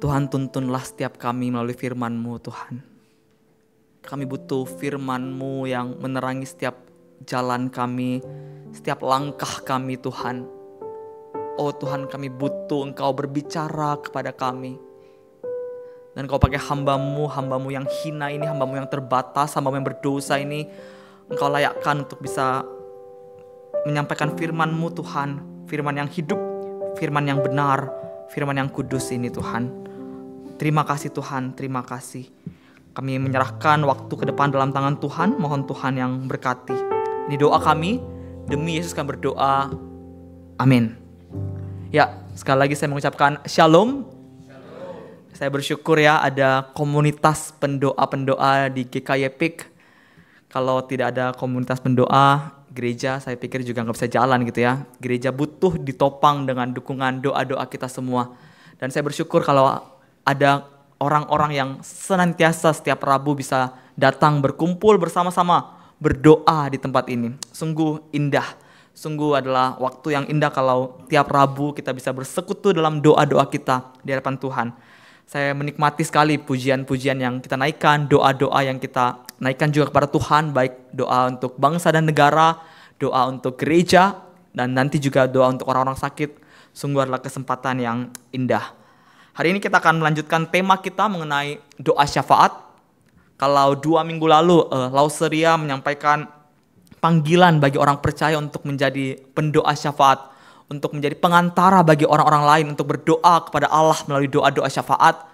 Tuhan, tuntunlah setiap kami melalui firman-Mu Tuhan. Kami butuh firman-Mu yang menerangi setiap jalan kami, setiap langkah kami Tuhan. Oh Tuhan, kami butuh Engkau berbicara kepada kami. Dan Engkau pakai hamba-Mu yang hina ini, hamba-Mu yang terbatas, hamba-Mu yang berdosa ini, Engkau layakkan untuk bisa menyampaikan firman-Mu Tuhan. Firman yang hidup, firman yang benar, firman yang kudus ini Tuhan. Terima kasih Tuhan, terima kasih. Kami menyerahkan waktu ke depan dalam tangan Tuhan. Mohon Tuhan yang berkati. Ini doa kami, demi Yesus kami berdoa. Amin. Ya, sekali lagi saya mengucapkan shalom. Saya bersyukur ya ada komunitas pendoa-pendoa di GKY Peak. Kalau tidak ada komunitas pendoa, gereja saya pikir juga nggak bisa jalan gitu ya. Gereja butuh ditopang dengan dukungan doa-doa kita semua. Dan saya bersyukur kalau ada orang-orang yang senantiasa setiap Rabu bisa datang berkumpul bersama-sama berdoa di tempat ini. Sungguh indah, sungguh adalah waktu yang indah kalau tiap Rabu kita bisa bersekutu dalam doa-doa kita di hadapan Tuhan. Saya menikmati sekali pujian-pujian yang kita naikkan, doa-doa yang kita naikkan juga kepada Tuhan, baik doa untuk bangsa dan negara, doa untuk gereja, dan nanti juga doa untuk orang-orang sakit. Sungguh adalah kesempatan yang indah. Hari ini kita akan melanjutkan tema kita mengenai doa syafaat. Kalau 2 minggu lalu Lauseria menyampaikan panggilan bagi orang percaya untuk menjadi pendoa syafaat, untuk menjadi pengantara bagi orang-orang lain untuk berdoa kepada Allah melalui doa-doa syafaat.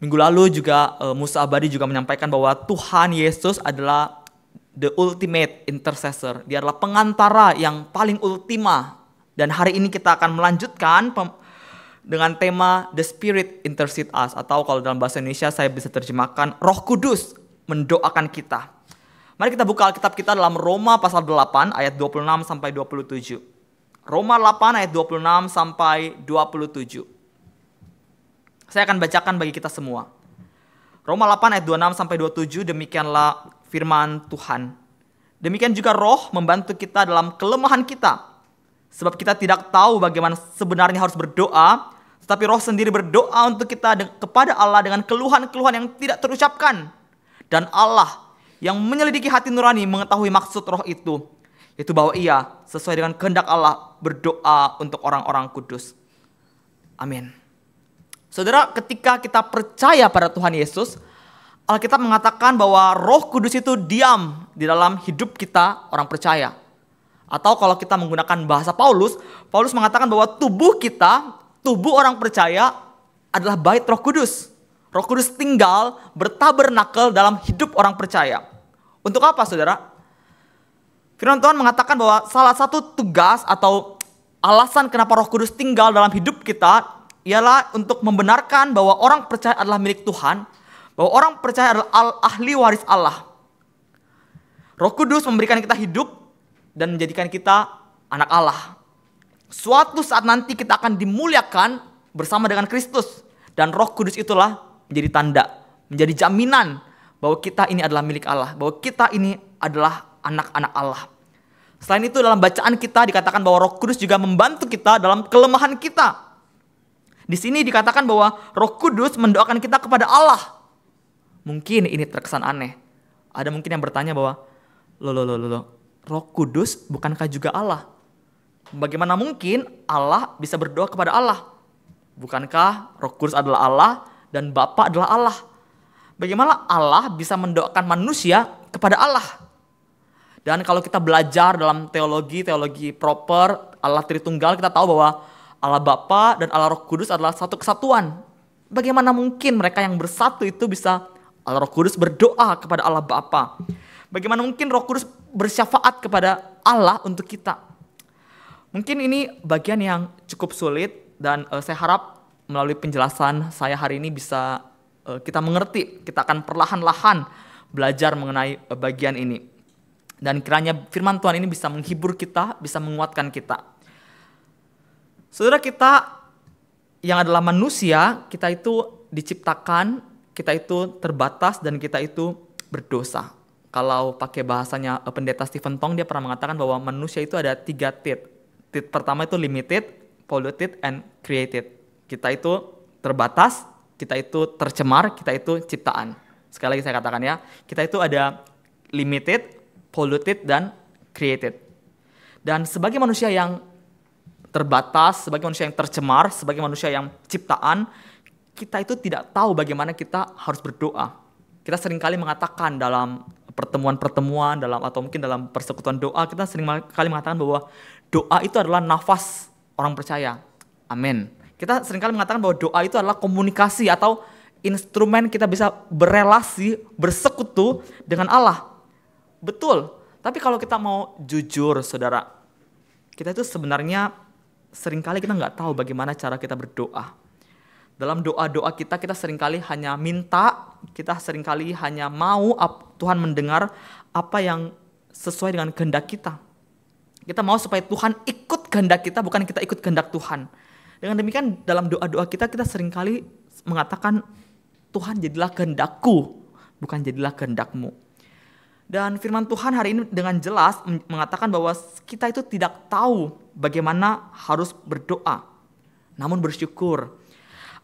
Minggu lalu juga Musa Abadi juga menyampaikan bahwa Tuhan Yesus adalah the ultimate intercessor. Dia adalah pengantara yang paling ultima. Dan hari ini kita akan melanjutkan dengan tema The Spirit Intercede Us, atau kalau dalam bahasa Indonesia saya bisa terjemahkan Roh Kudus mendoakan kita. Mari kita buka Alkitab kita dalam Roma pasal 8 ayat 26 sampai 27. Roma 8 ayat 26 sampai 27. Saya akan bacakan bagi kita semua. Roma 8 ayat 26 sampai 27, demikianlah firman Tuhan. Demikian juga Roh membantu kita dalam kelemahan kita. Sebab kita tidak tahu bagaimana sebenarnya harus berdoa, tetapi Roh sendiri berdoa untuk kita kepada Allah dengan keluhan-keluhan yang tidak terucapkan. Dan Allah yang menyelidiki hati nurani mengetahui maksud Roh itu bahwa Ia sesuai dengan kehendak Allah berdoa untuk orang-orang kudus. Amin. Saudara, ketika kita percaya pada Tuhan Yesus, Alkitab mengatakan bahwa Roh Kudus itu diam di dalam hidup kita orang percaya. Atau kalau kita menggunakan bahasa Paulus mengatakan bahwa tubuh kita, tubuh orang percaya adalah bait Roh Kudus. Roh Kudus tinggal bertabernakel dalam hidup orang percaya. Untuk apa saudara? Firman Tuhan mengatakan bahwa salah satu tugas atau alasan kenapa Roh Kudus tinggal dalam hidup kita ialah untuk membenarkan bahwa orang percaya adalah milik Tuhan, bahwa orang percaya adalah ahli waris Allah. Roh Kudus memberikan kita hidup dan menjadikan kita anak Allah. Suatu saat nanti kita akan dimuliakan bersama dengan Kristus. Dan Roh Kudus itulah menjadi tanda, menjadi jaminan bahwa kita ini adalah milik Allah, bahwa kita ini adalah anak-anak Allah. Selain itu dalam bacaan kita dikatakan bahwa Roh Kudus juga membantu kita dalam kelemahan kita. Di sini dikatakan bahwa Roh Kudus mendoakan kita kepada Allah. Mungkin ini terkesan aneh. Ada mungkin yang bertanya bahwa, Roh Kudus bukankah juga Allah? Bagaimana mungkin Allah bisa berdoa kepada Allah? Bukankah Roh Kudus adalah Allah dan Bapa adalah Allah? Bagaimana Allah bisa mendoakan manusia kepada Allah? Dan kalau kita belajar dalam teologi proper Allah Tritunggal, kita tahu bahwa Allah Bapa dan Allah Roh Kudus adalah satu kesatuan. Bagaimana mungkin mereka yang bersatu itu bisa Allah Roh Kudus berdoa kepada Allah Bapa? Bagaimana mungkin Roh Kudus bersyafaat kepada Allah untuk kita? Mungkin ini bagian yang cukup sulit dan saya harap melalui penjelasan saya hari ini bisa kita mengerti. Kita akan perlahan-lahan belajar mengenai bagian ini. Dan kiranya firman Tuhan ini bisa menghibur kita, bisa menguatkan kita. Saudara, kita yang adalah manusia, kita itu diciptakan, kita itu terbatas dan kita itu berdosa. Kalau pakai bahasanya pendeta Stephen Tong, dia pernah mengatakan bahwa manusia itu ada 3 tit. Tit pertama itu limited, polluted, and created. Kita itu terbatas, kita itu tercemar, kita itu ciptaan. Sekali lagi saya katakan ya, kita itu ada limited, polluted, dan created. Dan sebagai manusia yang terbatas, sebagai manusia yang tercemar, sebagai manusia yang ciptaan, kita itu tidak tahu bagaimana kita harus berdoa. Kita seringkali mengatakan dalam pertemuan-pertemuan, atau mungkin dalam persekutuan doa, kita seringkali mengatakan bahwa doa itu adalah nafas orang percaya. Amin. Kita seringkali mengatakan bahwa doa itu adalah komunikasi atau instrumen kita bisa berelasi, bersekutu dengan Allah. Betul. Tapi kalau kita mau jujur, saudara, kita itu sebenarnya seringkali kita nggak tahu bagaimana cara kita berdoa. Dalam doa-doa kita seringkali hanya minta, kita seringkali hanya mau Tuhan mendengar apa yang sesuai dengan kehendak kita. Kita mau supaya Tuhan ikut kehendak kita, bukan kita ikut kehendak Tuhan. Dengan demikian dalam doa-doa kita seringkali mengatakan, Tuhan jadilah kehendakku, bukan jadilah kehendakmu. Dan firman Tuhan hari ini dengan jelas mengatakan bahwa kita itu tidak tahu bagaimana harus berdoa. Namun bersyukur,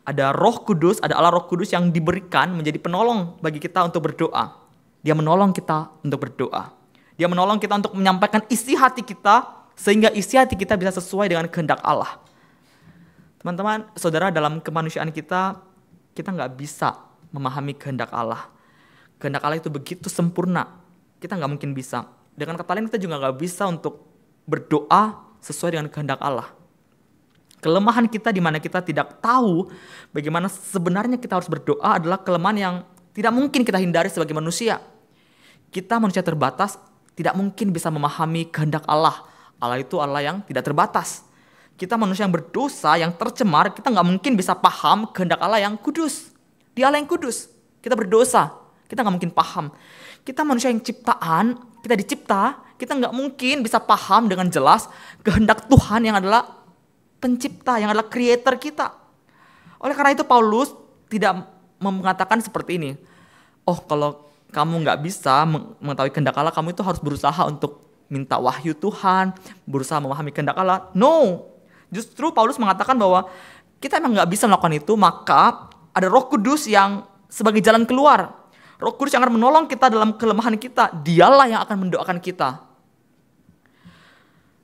ada Roh Kudus, ada Allah Roh Kudus yang diberikan menjadi penolong bagi kita untuk berdoa. Dia menolong kita untuk berdoa. Dia menolong kita untuk menyampaikan isi hati kita, sehingga isi hati kita bisa sesuai dengan kehendak Allah. Teman-teman, saudara, dalam kemanusiaan kita nggak bisa memahami kehendak Allah. Kehendak Allah itu begitu sempurna, kita nggak mungkin bisa. Dengan kata lain, kita juga nggak bisa untuk berdoa sesuai dengan kehendak Allah. Kelemahan kita di mana kita tidak tahu bagaimana sebenarnya kita harus berdoa adalah kelemahan yang tidak mungkin kita hindari sebagai manusia. Kita manusia terbatas, tidak mungkin bisa memahami kehendak Allah. Allah itu Allah yang tidak terbatas. Kita manusia yang berdosa, yang tercemar, kita nggak mungkin bisa paham kehendak Allah yang kudus. Dia Allah yang kudus, kita berdosa, kita nggak mungkin paham. Kita manusia yang ciptaan, kita dicipta, kita nggak mungkin bisa paham dengan jelas kehendak Tuhan yang adalah pencipta, yang adalah creator kita. Oleh karena itu Paulus tidak mengatakan seperti ini. Oh, kalau kamu nggak bisa mengetahui kehendak Allah, kamu itu harus berusaha untuk minta wahyu Tuhan, berusaha memahami kehendak Allah. No, justru Paulus mengatakan bahwa kita emang nggak bisa melakukan itu, maka ada Roh Kudus yang sebagai jalan keluar. Roh Kudus yang akan menolong kita dalam kelemahan kita. Dialah yang akan mendoakan kita.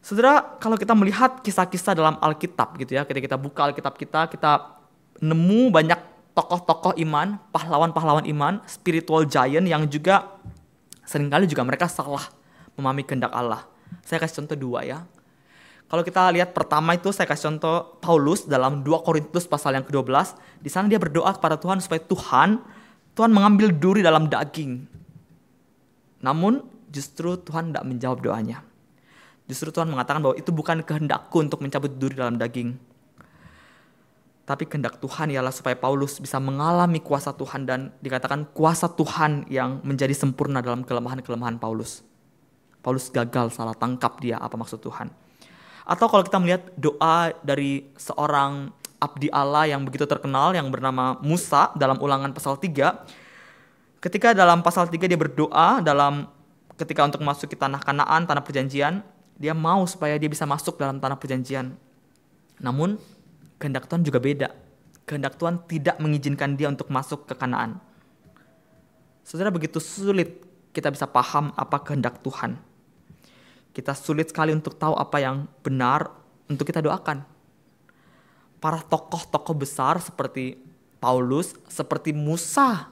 Saudara, kalau kita melihat kisah-kisah dalam Alkitab gitu ya, ketika kita buka Alkitab kita nemu banyak tokoh-tokoh iman, pahlawan-pahlawan iman, spiritual giant yang juga seringkali juga mereka salah memahami kehendak Allah. Saya kasih contoh 2 ya. Kalau kita lihat pertama itu saya kasih contoh Paulus dalam 2 Korintus pasal yang ke-12. Di sana dia berdoa kepada Tuhan supaya Tuhan mengambil duri dalam daging. Namun justru Tuhan tidak menjawab doanya. Justru Tuhan mengatakan bahwa itu bukan kehendakku untuk mencabut duri dalam daging. Tapi kehendak Tuhan ialah supaya Paulus bisa mengalami kuasa Tuhan, dan dikatakan kuasa Tuhan yang menjadi sempurna dalam kelemahan-kelemahan Paulus. Paulus gagal salah tangkap dia apa maksud Tuhan. Atau kalau kita melihat doa dari seorang abdi Allah yang begitu terkenal yang bernama Musa dalam Ulangan pasal 3. Ketika dalam pasal 3 dia berdoa ketika untuk masuk ke tanah Kanaan, tanah perjanjian, dia mau supaya dia bisa masuk dalam tanah perjanjian. Namun kehendak Tuhan juga beda. Kehendak Tuhan tidak mengizinkan dia untuk masuk ke Kanaan. Saudara, begitu sulit kita bisa paham apa kehendak Tuhan. Kita sulit sekali untuk tahu apa yang benar untuk kita doakan. Para tokoh-tokoh besar seperti Paulus, seperti Musa,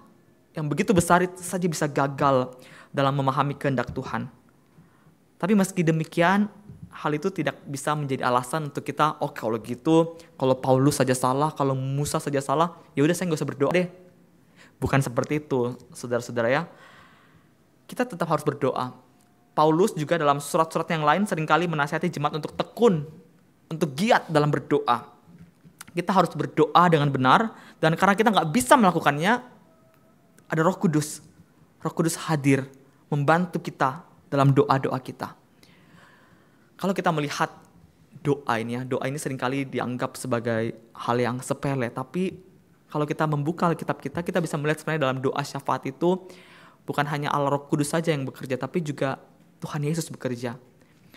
yang begitu besar itu saja bisa gagal dalam memahami kehendak Tuhan. Tapi meski demikian, hal itu tidak bisa menjadi alasan untuk kita, oh kalau gitu, kalau Paulus saja salah, kalau Musa saja salah, ya udah saya nggak usah berdoa deh. Bukan seperti itu, saudara-saudara ya. Kita tetap harus berdoa. Paulus juga dalam surat-surat yang lain seringkali menasihati jemaat untuk tekun, untuk giat dalam berdoa. Kita harus berdoa dengan benar, dan karena kita nggak bisa melakukannya, ada Roh Kudus. Roh Kudus hadir membantu kita dalam doa-doa kita. Kalau kita melihat doa ini seringkali dianggap sebagai hal yang sepele, tapi kalau kita membuka Alkitab kita bisa melihat sebenarnya dalam doa syafaat itu bukan hanya Allah Roh Kudus saja yang bekerja, tapi juga Tuhan Yesus bekerja.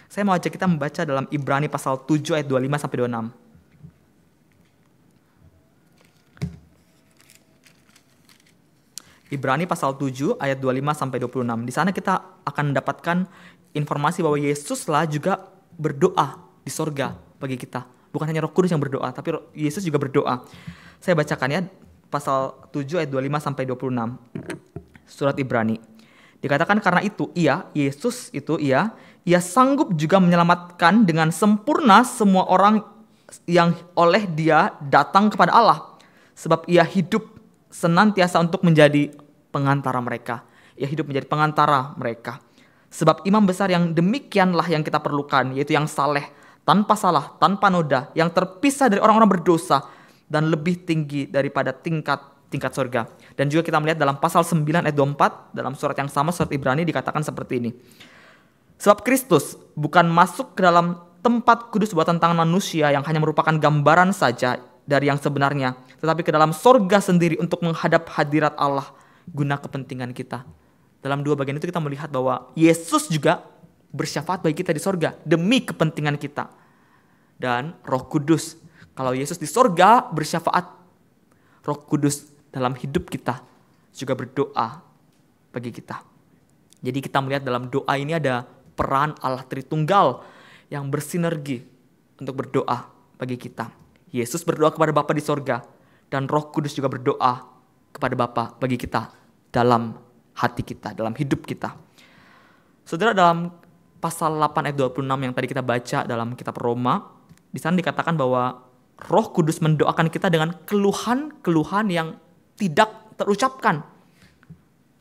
Saya mau ajak kita membaca dalam Ibrani pasal 7 ayat 25-26. Ibrani pasal 7 ayat 25 sampai 26. Di sana kita akan mendapatkan informasi bahwa Yesuslah juga berdoa di sorga bagi kita. Bukan hanya Roh Kudus yang berdoa, tapi Yesus juga berdoa. Saya bacakan ya, pasal 7 ayat 25 sampai 26. Surat Ibrani. Dikatakan karena itu Yesus ia sanggup juga menyelamatkan dengan sempurna semua orang yang oleh Dia datang kepada Allah. Sebab Ia hidup senantiasa untuk menjadi pengantara mereka. Ia hidup menjadi pengantara mereka. Sebab imam besar yang demikianlah yang kita perlukan, yaitu yang saleh, tanpa salah, tanpa noda, yang terpisah dari orang-orang berdosa, dan lebih tinggi daripada tingkat surga. Dan juga kita melihat dalam pasal 9 ayat 24, dalam surat yang sama, surat Ibrani, dikatakan seperti ini. Sebab Kristus bukan masuk ke dalam tempat kudus buatan tangan manusia yang hanya merupakan gambaran saja dari yang sebenarnya, tetapi ke dalam sorga sendiri untuk menghadap hadirat Allah guna kepentingan kita. Dalam dua bagian itu kita melihat bahwa Yesus juga bersyafaat bagi kita di sorga demi kepentingan kita. Dan Roh Kudus, kalau Yesus di sorga bersyafaat, Roh Kudus dalam hidup kita juga berdoa bagi kita. Jadi kita melihat dalam doa ini ada peran Allah Tritunggal yang bersinergi untuk berdoa bagi kita. Yesus berdoa kepada Bapa di sorga, dan Roh Kudus juga berdoa kepada Bapa bagi kita dalam hati kita, dalam hidup kita. Saudara, dalam pasal 8 ayat 26 yang tadi kita baca dalam kitab Roma, di sana dikatakan bahwa Roh Kudus mendoakan kita dengan keluhan-keluhan yang tidak terucapkan.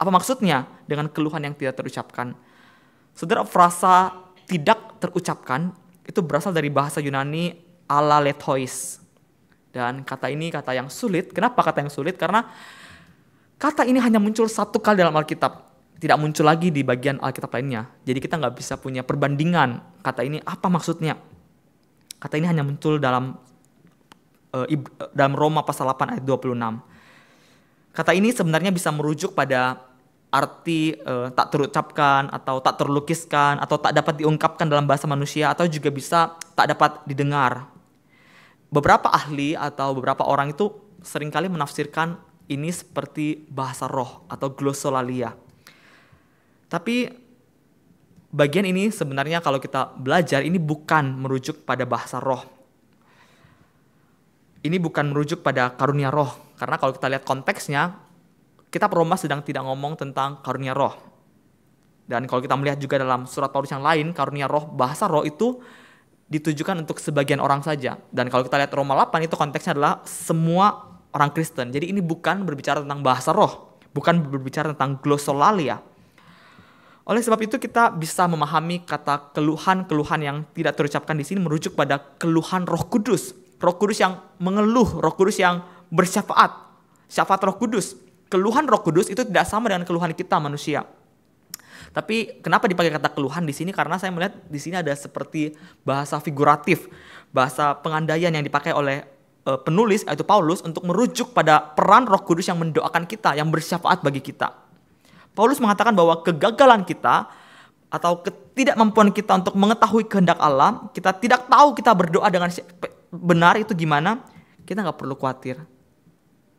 Apa maksudnya dengan keluhan yang tidak terucapkan? Saudara, frasa tidak terucapkan itu berasal dari bahasa Yunani alaletois. Dan kata ini kata yang sulit. Kenapa kata yang sulit? Karena kata ini hanya muncul satu kali dalam Alkitab. Tidak muncul lagi di bagian Alkitab lainnya. Jadi kita nggak bisa punya perbandingan. Kata ini apa maksudnya? Kata ini hanya muncul dalam Roma pasal 8 ayat 26. Kata ini sebenarnya bisa merujuk pada arti tak terucapkan atau tak terlukiskan atau tak dapat diungkapkan dalam bahasa manusia, atau juga bisa tak dapat didengar. Beberapa ahli atau beberapa orang itu seringkali menafsirkan ini seperti bahasa roh atau glossolalia. Tapi bagian ini sebenarnya kalau kita belajar ini bukan merujuk pada bahasa roh. Ini bukan merujuk pada karunia roh. Karena kalau kita lihat konteksnya, kitab Roma sedang tidak ngomong tentang karunia roh. Dan kalau kita melihat juga dalam surat Paulus yang lain, karunia roh, bahasa roh itu ditujukan untuk sebagian orang saja. Dan kalau kita lihat Roma 8 itu konteksnya adalah semua orang Kristen. Jadi ini bukan berbicara tentang bahasa roh, bukan berbicara tentang glossolalia. Oleh sebab itu kita bisa memahami kata keluhan-keluhan yang tidak terucapkan di sini merujuk pada keluhan Roh Kudus. Roh Kudus yang mengeluh, Roh Kudus yang bersyafaat, syafaat Roh Kudus. Keluhan Roh Kudus itu tidak sama dengan keluhan kita manusia. Tapi kenapa dipakai kata keluhan di sini? Karena saya melihat di sini ada seperti bahasa figuratif, bahasa pengandaian yang dipakai oleh penulis yaitu Paulus untuk merujuk pada peran Roh Kudus yang mendoakan kita, yang bersyafaat bagi kita. Paulus mengatakan bahwa kegagalan kita atau ketidakmampuan kita untuk mengetahui kehendak Allah, kita tidak tahu kita berdoa dengan benar itu gimana, kita gak perlu khawatir.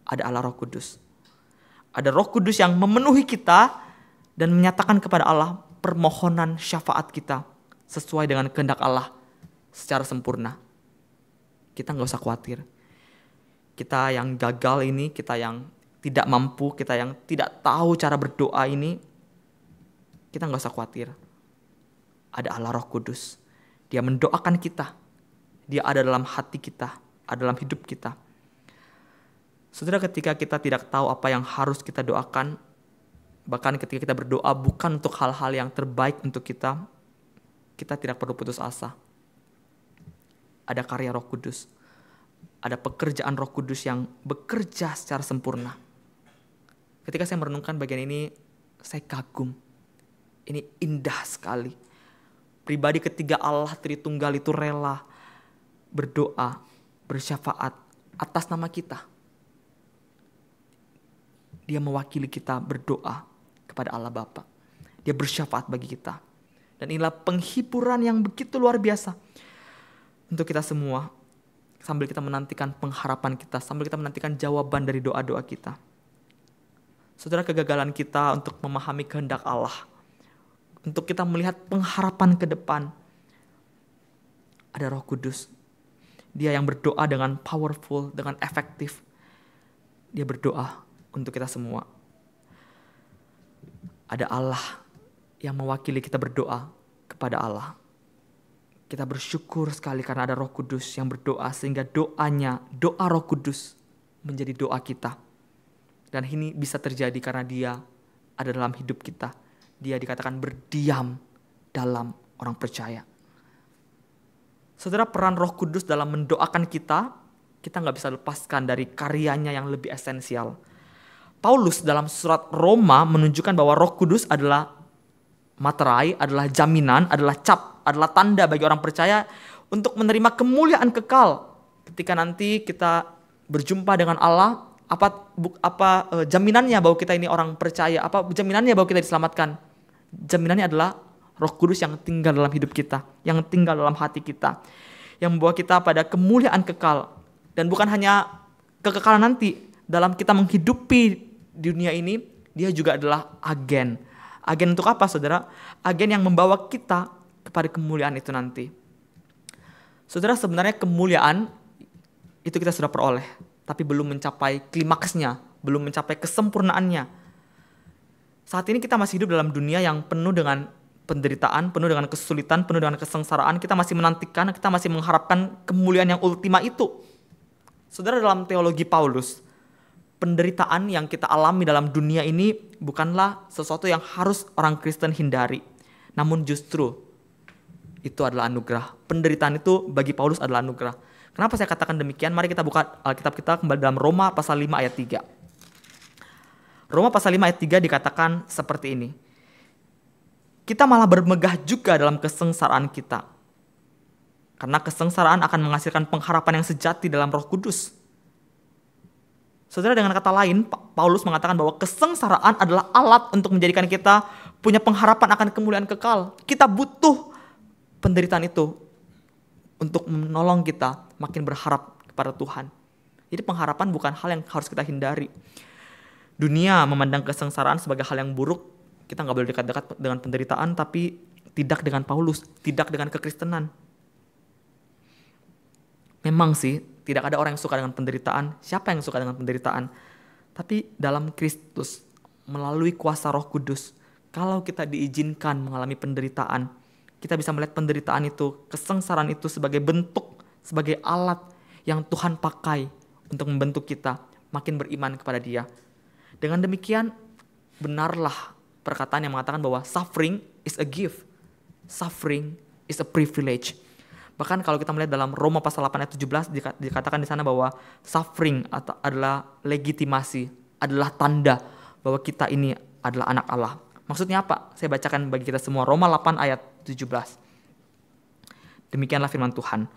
Ada Allah Roh Kudus. Ada Roh Kudus yang memenuhi kita dan menyatakan kepada Allah permohonan syafaat kita sesuai dengan kehendak Allah secara sempurna. Kita gak usah khawatir. Kita yang gagal ini, kita yang tidak mampu, kita yang tidak tahu cara berdoa ini, kita gak usah khawatir. Ada Allah Roh Kudus. Dia mendoakan kita. Dia ada dalam hati kita, ada dalam hidup kita. Saudara, ketika kita tidak tahu apa yang harus kita doakan, bahkan ketika kita berdoa bukan untuk hal-hal yang terbaik untuk kita, kita tidak perlu putus asa. Ada karya Roh Kudus. Ada pekerjaan Roh Kudus yang bekerja secara sempurna. Ketika saya merenungkan bagian ini, saya kagum. Ini indah sekali. Pribadi ketiga Allah Tritunggal itu rela berdoa, bersyafaat atas nama kita. Dia mewakili kita berdoa kepada Allah Bapa. Dia bersyafaat bagi kita. Dan inilah penghiburan yang begitu luar biasa untuk kita semua. Sambil kita menantikan pengharapan kita, sambil kita menantikan jawaban dari doa-doa kita. Saudara, kegagalan kita untuk memahami kehendak Allah, untuk kita melihat pengharapan ke depan, ada Roh Kudus. Dia yang berdoa dengan powerful, dengan efektif. Dia berdoa untuk kita semua. Ada Allah yang mewakili kita berdoa kepada Allah. Kita bersyukur sekali karena ada Roh Kudus yang berdoa, sehingga doa Roh Kudus menjadi doa kita. Dan ini bisa terjadi karena dia ada dalam hidup kita. Dia dikatakan berdiam dalam orang percaya. Saudara, peran Roh Kudus dalam mendoakan kita gak bisa lepaskan dari karyanya yang lebih esensial. Paulus dalam surat Roma menunjukkan bahwa Roh Kudus adalah materai, adalah jaminan, adalah cap, adalah tanda bagi orang percaya untuk menerima kemuliaan kekal. Ketika nanti kita berjumpa dengan Allah, apa jaminannya bahwa kita ini orang percaya? Apa jaminannya bahwa kita diselamatkan? Jaminannya adalah Roh Kudus yang tinggal dalam hidup kita, yang tinggal dalam hati kita, yang membawa kita pada kemuliaan kekal. Dan bukan hanya kekekalan nanti, dalam kita menghidupi dunia ini, dia juga adalah agen. Agen untuk apa, saudara? Agen yang membawa kita kepada kemuliaan itu nanti. Saudara, sebenarnya kemuliaan itu kita sudah peroleh, tapi belum mencapai klimaksnya, belum mencapai kesempurnaannya. Saat ini kita masih hidup dalam dunia yang penuh dengan penderitaan, penuh dengan kesulitan, penuh dengan kesengsaraan. Kita masih menantikan, kita masih mengharapkan kemuliaan yang ultima itu. Saudara, dalam teologi Paulus, penderitaan yang kita alami dalam dunia ini bukanlah sesuatu yang harus orang Kristen hindari. Namun justru itu adalah anugerah. Penderitaan itu bagi Paulus adalah anugerah. Kenapa saya katakan demikian? Mari kita buka Alkitab kita kembali dalam Roma pasal 5 ayat 3. Roma pasal 5 ayat 3 dikatakan seperti ini. Kita malah bermegah juga dalam kesengsaraan kita. Karena kesengsaraan akan menghasilkan pengharapan yang sejati dalam Roh Kudus. Saudara, dengan kata lain, Paulus mengatakan bahwa kesengsaraan adalah alat untuk menjadikan kita punya pengharapan akan kemuliaan kekal. Kita butuh penderitaan itu untuk menolong kita makin berharap kepada Tuhan. Jadi pengharapan bukan hal yang harus kita hindari. Dunia memandang kesengsaraan sebagai hal yang buruk. Kita gak boleh dekat-dekat dengan penderitaan, tapi tidak dengan Paulus, tidak dengan kekristenan. Memang sih, tidak ada orang yang suka dengan penderitaan. Siapa yang suka dengan penderitaan? Tapi dalam Kristus, melalui kuasa Roh Kudus, kalau kita diizinkan mengalami penderitaan, kita bisa melihat penderitaan itu, kesengsaraan itu sebagai bentuk, sebagai alat yang Tuhan pakai untuk membentuk kita makin beriman kepada Dia. Dengan demikian, benarlah perkataan yang mengatakan bahwa suffering is a gift, suffering is a privilege. Bahkan kalau kita melihat dalam Roma pasal 8 ayat 17 dikatakan di sana bahwa suffering adalah legitimasi, adalah tanda bahwa kita ini adalah anak Allah. Maksudnya apa? Saya bacakan bagi kita semua Roma 8 ayat 17. Demikianlah firman Tuhan.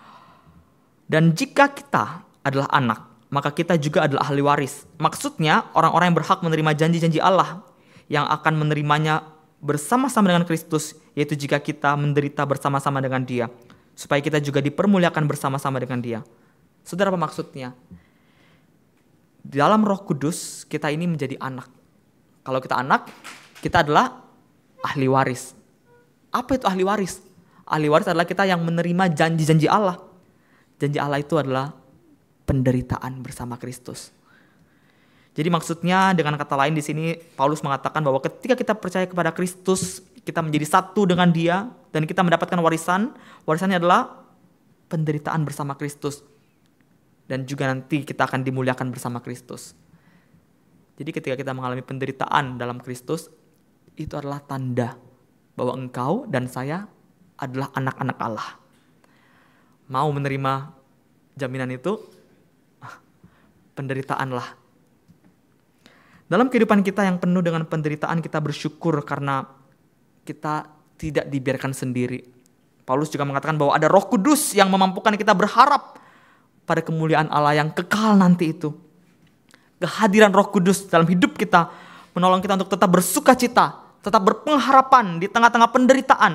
Dan jika kita adalah anak, maka kita juga adalah ahli waris. Maksudnya orang-orang yang berhak menerima janji-janji Allah yang akan menerimanya bersama-sama dengan Kristus, yaitu jika kita menderita bersama-sama dengan Dia, supaya kita juga dipermuliakan bersama-sama dengan Dia. Saudara, apa maksudnya? Di dalam Roh Kudus kita ini menjadi anak. Kalau kita anak, kita adalah ahli waris. Apa itu ahli waris? Ahli waris adalah kita yang menerima janji-janji Allah. Janji Allah itu adalah penderitaan bersama Kristus. Jadi maksudnya dengan kata lain di sini Paulus mengatakan bahwa ketika kita percaya kepada Kristus, kita menjadi satu dengan Dia dan kita mendapatkan warisan. Warisannya adalah penderitaan bersama Kristus. Dan juga nanti kita akan dimuliakan bersama Kristus. Jadi ketika kita mengalami penderitaan dalam Kristus, itu adalah tanda bahwa engkau dan saya adalah anak-anak Allah. Mau menerima jaminan itu? Penderitaanlah. Dalam kehidupan kita yang penuh dengan penderitaan, kita bersyukur karena kita tidak dibiarkan sendiri. Paulus juga mengatakan bahwa ada Roh Kudus yang memampukan kita berharap pada kemuliaan Allah yang kekal nanti itu. Kehadiran Roh Kudus dalam hidup kita menolong kita untuk tetap bersuka cita, tetap berpengharapan di tengah-tengah penderitaan,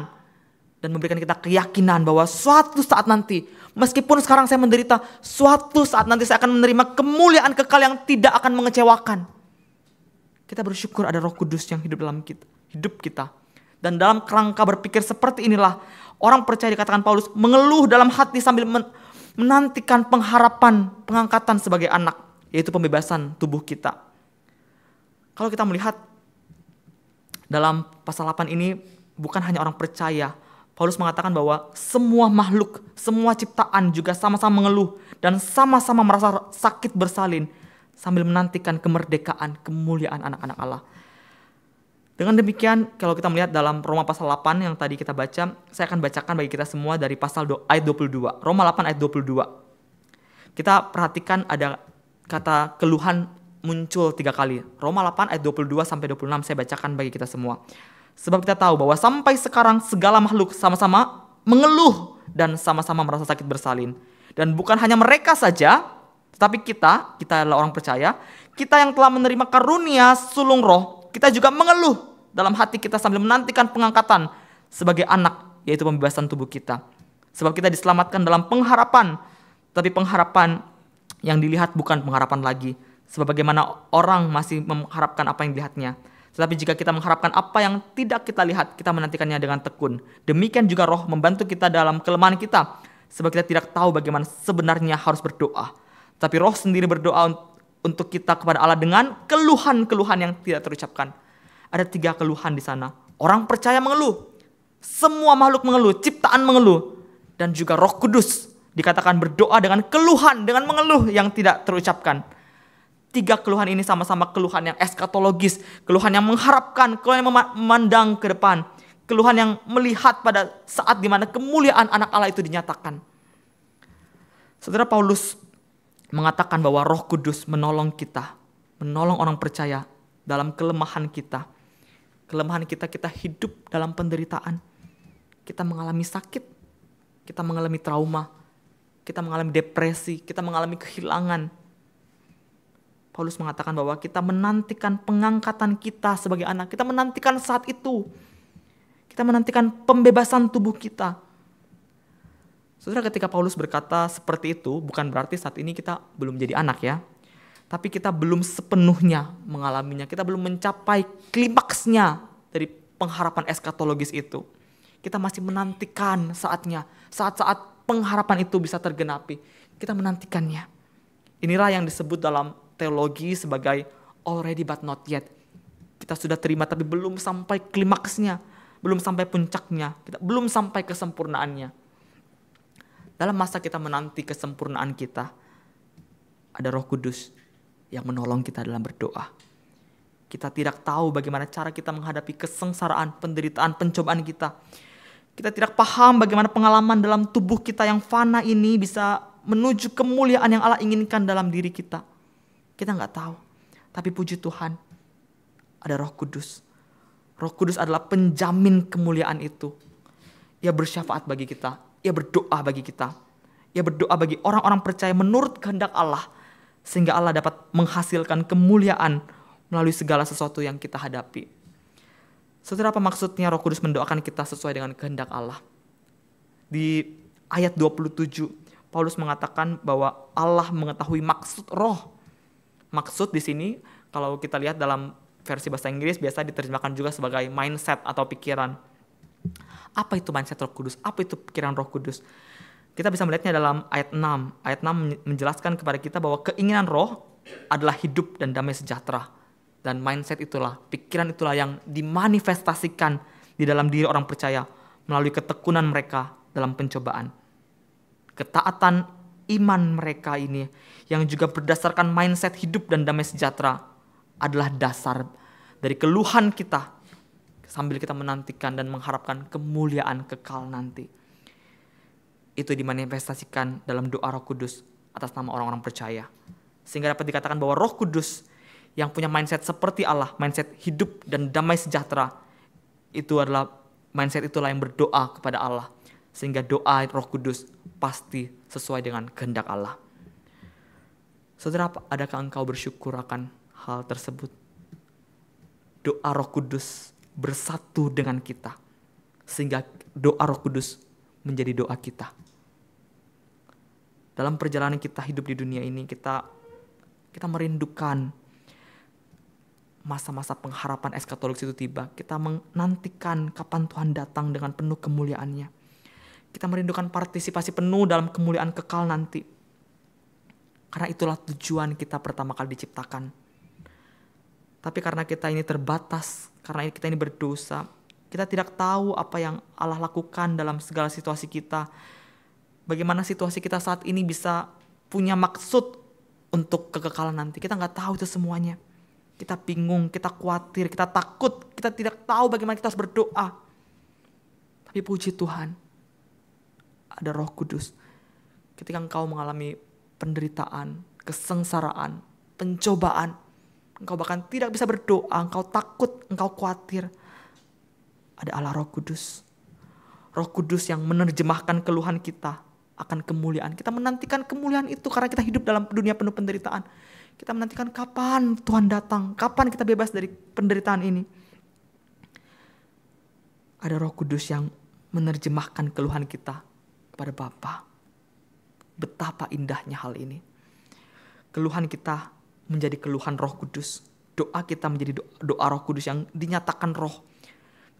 dan memberikan kita keyakinan bahwa suatu saat nanti, meskipun sekarang saya menderita, suatu saat nanti saya akan menerima kemuliaan kekal yang tidak akan mengecewakan. Kita bersyukur ada Roh Kudus yang hidup dalam hidup kita. Dan dalam kerangka berpikir seperti inilah orang percaya, dikatakan Paulus, mengeluh dalam hati sambil menantikan pengharapan pengangkatan sebagai anak, yaitu pembebasan tubuh kita. Kalau kita melihat dalam pasal 8 ini, bukan hanya orang percaya. Paulus mengatakan bahwa semua makhluk, semua ciptaan juga sama-sama mengeluh dan sama-sama merasa sakit bersalin sambil menantikan kemerdekaan, kemuliaan anak-anak Allah. Dengan demikian, kalau kita melihat dalam Roma pasal 8 yang tadi kita baca, saya akan bacakan bagi kita semua dari pasal ayat 22. Roma 8 ayat 22. Kita perhatikan ada kata keluhan muncul 3 kali. Roma 8 ayat 22 sampai 26 saya bacakan bagi kita semua. Sebab kita tahu bahwa sampai sekarang segala makhluk sama-sama mengeluh dan sama-sama merasa sakit bersalin. Dan bukan hanya mereka saja, tetapi kita adalah orang percaya, kita yang telah menerima karunia sulung roh, kita juga mengeluh dalam hati kita sambil menantikan pengangkatan sebagai anak, yaitu pembebasan tubuh kita. Sebab kita diselamatkan dalam pengharapan, tapi pengharapan yang dilihat bukan pengharapan lagi. Sebab bagaimana orang masih mengharapkan apa yang dilihatnya. Tetapi jika kita mengharapkan apa yang tidak kita lihat, kita menantikannya dengan tekun. Demikian juga Roh membantu kita dalam kelemahan kita. Sebab kita tidak tahu bagaimana sebenarnya harus berdoa. Tapi Roh sendiri berdoa untuk kita kepada Allah dengan keluhan-keluhan yang tidak terucapkan. Ada 3 keluhan di sana. Orang percaya mengeluh. Semua makhluk mengeluh, ciptaan mengeluh. Dan juga Roh Kudus dikatakan berdoa dengan keluhan, dengan mengeluh yang tidak terucapkan. 3 keluhan ini sama-sama keluhan yang eskatologis, keluhan yang mengharapkan, keluhan yang memandang ke depan, keluhan yang melihat pada saat di mana kemuliaan anak Allah itu dinyatakan. Saudara, Paulus mengatakan bahwa Roh Kudus menolong kita, menolong orang percaya dalam kelemahan kita. Kelemahan kita hidup dalam penderitaan. Kita mengalami sakit, kita mengalami trauma, kita mengalami depresi, kita mengalami kehilangan. Paulus mengatakan bahwa kita menantikan pengangkatan kita sebagai anak. Kita menantikan saat itu. Kita menantikan pembebasan tubuh kita. Saudara, ketika Paulus berkata seperti itu, bukan berarti saat ini kita belum jadi anak ya. Tapi kita belum sepenuhnya mengalaminya. Kita belum mencapai klimaksnya dari pengharapan eskatologis itu. Kita masih menantikan saatnya. Saat-saat pengharapan itu bisa tergenapi. Kita menantikannya. Inilah yang disebut dalam teologi sebagai already but not yet. Kita sudah terima tapi belum sampai klimaksnya. Belum sampai puncaknya. Kita belum sampai kesempurnaannya. Dalam masa kita menanti kesempurnaan kita, ada Roh Kudus yang menolong kita dalam berdoa. Kita tidak tahu bagaimana cara kita menghadapi kesengsaraan, penderitaan, pencobaan kita. Kita tidak paham bagaimana pengalaman dalam tubuh kita yang fana ini bisa menuju kemuliaan yang Allah inginkan dalam diri kita. Kita nggak tahu. Tapi puji Tuhan, ada Roh Kudus. Roh Kudus adalah penjamin kemuliaan itu. Ia bersyafaat bagi kita. Ia berdoa bagi kita. Ia berdoa bagi orang-orang percaya menurut kehendak Allah. Sehingga Allah dapat menghasilkan kemuliaan melalui segala sesuatu yang kita hadapi. Saudara, apa maksudnya Roh Kudus mendoakan kita sesuai dengan kehendak Allah? Di ayat 27, Paulus mengatakan bahwa Allah mengetahui maksud roh. Maksud di sini, kalau kita lihat dalam versi bahasa Inggris, biasa diterjemahkan juga sebagai mindset atau pikiran. Apa itu mindset Roh Kudus? Apa itu pikiran Roh Kudus? Kita bisa melihatnya dalam ayat 6. Ayat 6 menjelaskan kepada kita bahwa keinginan roh adalah hidup dan damai sejahtera. Dan mindset itulah, pikiran itulah yang dimanifestasikan di dalam diri orang percaya melalui ketekunan mereka dalam pencobaan. Ketaatan iman mereka ini yang juga berdasarkan mindset hidup dan damai sejahtera adalah dasar dari keluhan kita sambil kita menantikan dan mengharapkan kemuliaan kekal nanti. Itu dimanifestasikan dalam doa Roh Kudus atas nama orang-orang percaya. Sehingga dapat dikatakan bahwa Roh Kudus yang punya mindset seperti Allah, mindset hidup dan damai sejahtera, itu adalah mindset itulah yang berdoa kepada Allah. Sehingga doa Roh Kudus pasti sesuai dengan kehendak Allah. Saudara, adakah engkau bersyukur akan hal tersebut? Doa Roh Kudus bersatu dengan kita. Sehingga doa Roh Kudus menjadi doa kita. Dalam perjalanan kita hidup di dunia ini, kita merindukan masa-masa pengharapan eskatologis itu tiba, kita menantikan kapan Tuhan datang dengan penuh kemuliaannya. Kita merindukan partisipasi penuh dalam kemuliaan kekal nanti. Karena itulah tujuan kita pertama kali diciptakan. Tapi karena kita ini terbatas, karena kita ini berdosa, kita tidak tahu apa yang Allah lakukan dalam segala situasi kita. Bagaimana situasi kita saat ini bisa punya maksud untuk kekekalan nanti. Kita nggak tahu itu semuanya. Kita bingung, kita khawatir, kita takut, kita tidak tahu bagaimana kita harus berdoa. Tapi puji Tuhan, ada Roh Kudus. Ketika engkau mengalami penderitaan, kesengsaraan, pencobaan, engkau bahkan tidak bisa berdoa, engkau takut, engkau khawatir. Ada Allah Roh Kudus. Roh Kudus yang menerjemahkan keluhan kita akan kemuliaan. Kita menantikan kemuliaan itu karena kita hidup dalam dunia penuh penderitaan. Kita menantikan kapan Tuhan datang, kapan kita bebas dari penderitaan ini. Ada Roh Kudus yang menerjemahkan keluhan kita kepada Bapa. Betapa indahnya hal ini. Keluhan kita menjadi keluhan Roh Kudus. Doa kita menjadi doa Roh Kudus yang dinyatakan Roh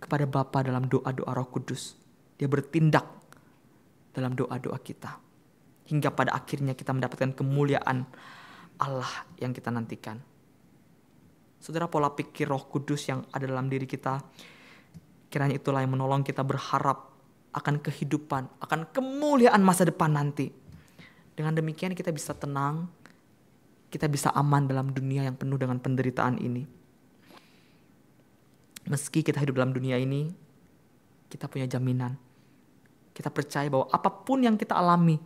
kepada Bapa dalam doa-doa Roh Kudus. Dia bertindak dalam doa-doa kita. Hingga pada akhirnya kita mendapatkan kemuliaan Allah yang kita nantikan. Saudara, pola pikir Roh Kudus yang ada dalam diri kita, kiranya itulah yang menolong kita berharap akan kehidupan, akan kemuliaan masa depan nanti. Dengan demikian kita bisa tenang, kita bisa aman dalam dunia yang penuh dengan penderitaan ini. Meski kita hidup dalam dunia ini, kita punya jaminan. Kita percaya bahwa apapun yang kita alami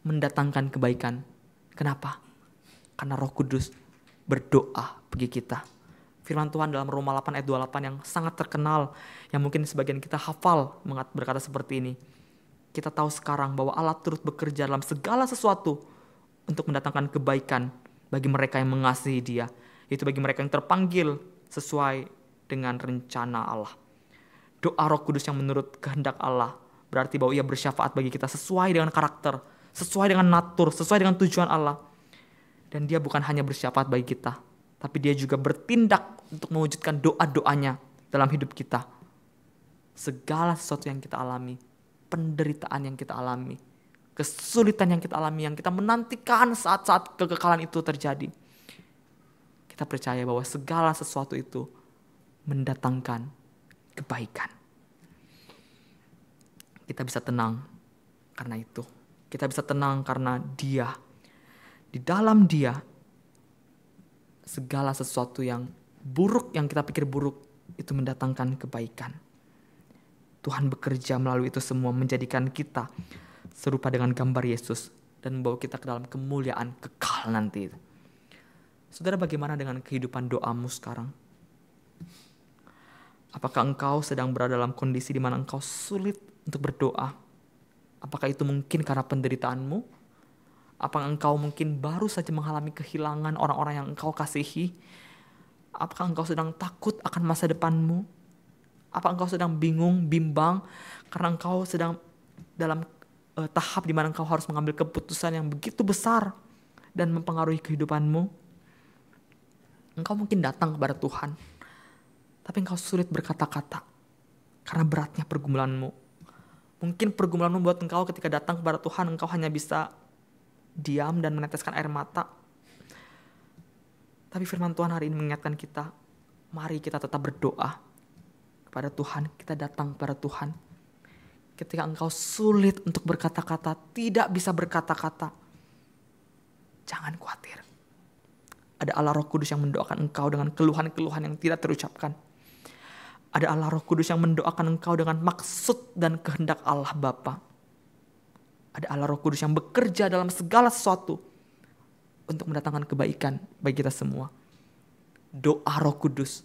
mendatangkan kebaikan. Kenapa? Karena Roh Kudus berdoa bagi kita. Firman Tuhan dalam Roma 8 ayat 28 yang sangat terkenal, yang mungkin sebagian kita hafal berkata seperti ini. Kita tahu sekarang bahwa Allah turut bekerja dalam segala sesuatu untuk mendatangkan kebaikan bagi mereka yang mengasihi Dia. Yaitu bagi mereka yang terpanggil sesuai dengan rencana Allah. Doa Roh Kudus yang menurut kehendak Allah berarti bahwa Ia bersyafaat bagi kita sesuai dengan karakter, sesuai dengan natur, sesuai dengan tujuan Allah. Dan Dia bukan hanya bersyafaat bagi kita, tapi Dia juga bertindak untuk mewujudkan doa-doanya dalam hidup kita. Segala sesuatu yang kita alami, penderitaan yang kita alami, kesulitan yang kita alami, yang kita menantikan saat-saat kekekalan itu terjadi. Kita percaya bahwa segala sesuatu itu mendatangkan kebaikan. Kita bisa tenang karena itu. Kita bisa tenang karena Dia. Di dalam Dia, segala sesuatu yang buruk, yang kita pikir buruk, itu mendatangkan kebaikan. Tuhan bekerja melalui itu semua menjadikan kita serupa dengan gambar Yesus dan membawa kita ke dalam kemuliaan kekal nanti. Saudara, bagaimana dengan kehidupan doamu sekarang? Apakah engkau sedang berada dalam kondisi di mana engkau sulit untuk berdoa? Apakah itu mungkin karena penderitaanmu? Apakah engkau mungkin baru saja mengalami kehilangan orang-orang yang engkau kasihi? Apakah engkau sedang takut akan masa depanmu? Apakah engkau sedang bingung, bimbang karena engkau sedang dalam tahap di mana engkau harus mengambil keputusan yang begitu besar dan mempengaruhi kehidupanmu? Engkau mungkin datang kepada Tuhan, tapi engkau sulit berkata-kata karena beratnya pergumulanmu. Mungkin pergumulanmu buat engkau ketika datang kepada Tuhan, engkau hanya bisa diam dan meneteskan air mata. Tapi firman Tuhan hari ini mengingatkan kita, mari kita tetap berdoa kepada Tuhan, kita datang kepada Tuhan. Ketika engkau sulit untuk berkata-kata, tidak bisa berkata-kata, jangan khawatir. Ada Allah Roh Kudus yang mendoakan engkau dengan keluhan-keluhan yang tidak terucapkan. Ada Allah Roh Kudus yang mendoakan engkau dengan maksud dan kehendak Allah Bapa. Ada Allah Roh Kudus yang bekerja dalam segala sesuatu untuk mendatangkan kebaikan bagi kita semua. Doa Roh Kudus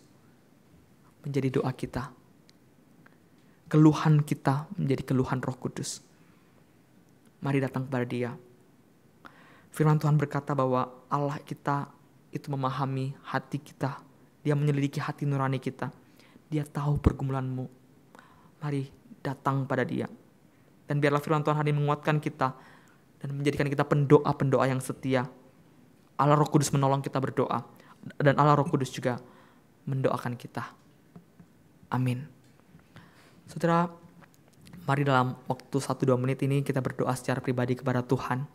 menjadi doa kita. Keluhan kita menjadi keluhan Roh Kudus. Mari datang kepada Dia. Firman Tuhan berkata bahwa Allah kita itu memahami hati kita. Dia menyelidiki hati nurani kita. Dia tahu pergumulanmu. Mari datang pada Dia. Dan biarlah firman Tuhan hari ini menguatkan kita dan menjadikan kita pendoa-pendoa yang setia. Allah Roh Kudus menolong kita berdoa. Dan Allah Roh Kudus juga mendoakan kita. Amin. Saudara, mari dalam waktu 1-2 menit ini kita berdoa secara pribadi kepada Tuhan.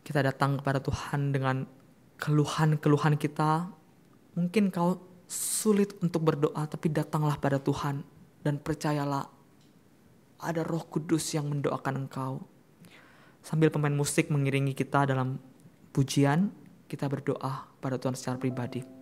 Kita datang kepada Tuhan dengan keluhan-keluhan kita. Mungkin kau sulit untuk berdoa, tapi datanglah pada Tuhan dan percayalah ada Roh Kudus yang mendoakan engkau. Sambil pemain musik mengiringi kita dalam pujian, kita berdoa pada Tuhan secara pribadi.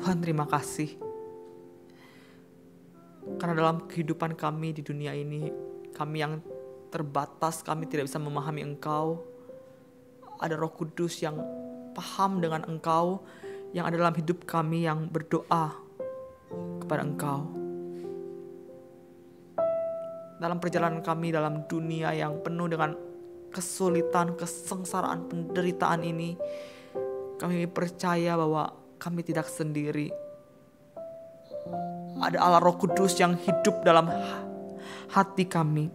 Tuhan, terima kasih. Karena dalam kehidupan kami di dunia ini, kami yang terbatas, kami tidak bisa memahami Engkau. Ada Roh Kudus yang paham dengan Engkau, yang ada dalam hidup kami yang berdoa kepada Engkau. Dalam perjalanan kami dalam dunia yang penuh dengan kesulitan, kesengsaraan, penderitaan ini, kami percaya bahwa kami tidak sendiri. Ada Allah Roh Kudus yang hidup dalam hati kami,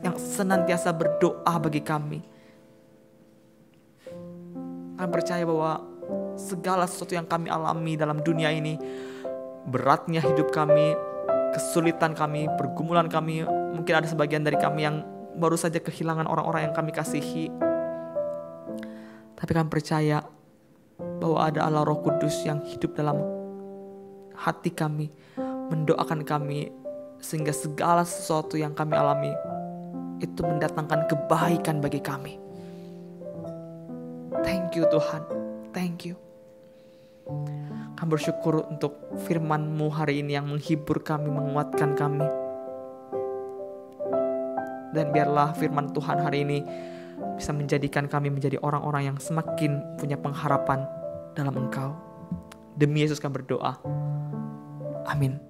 yang senantiasa berdoa bagi kami. Kami percaya bahwa segala sesuatu yang kami alami dalam dunia ini, beratnya hidup kami, kesulitan kami, pergumulan kami, mungkin ada sebagian dari kami yang baru saja kehilangan orang-orang yang kami kasihi. Tapi kami percaya bahwa ada Allah Roh Kudus yang hidup dalam hati kami, mendoakan kami, sehingga segala sesuatu yang kami alami itu mendatangkan kebaikan bagi kami. Thank you Tuhan, thank you. Kami bersyukur untuk firman-Mu hari ini yang menghibur kami, menguatkan kami. Dan biarlah firman Tuhan hari ini bisa menjadikan kami menjadi orang-orang yang semakin punya pengharapan dalam Engkau. Demi Yesus kami berdoa. Amin.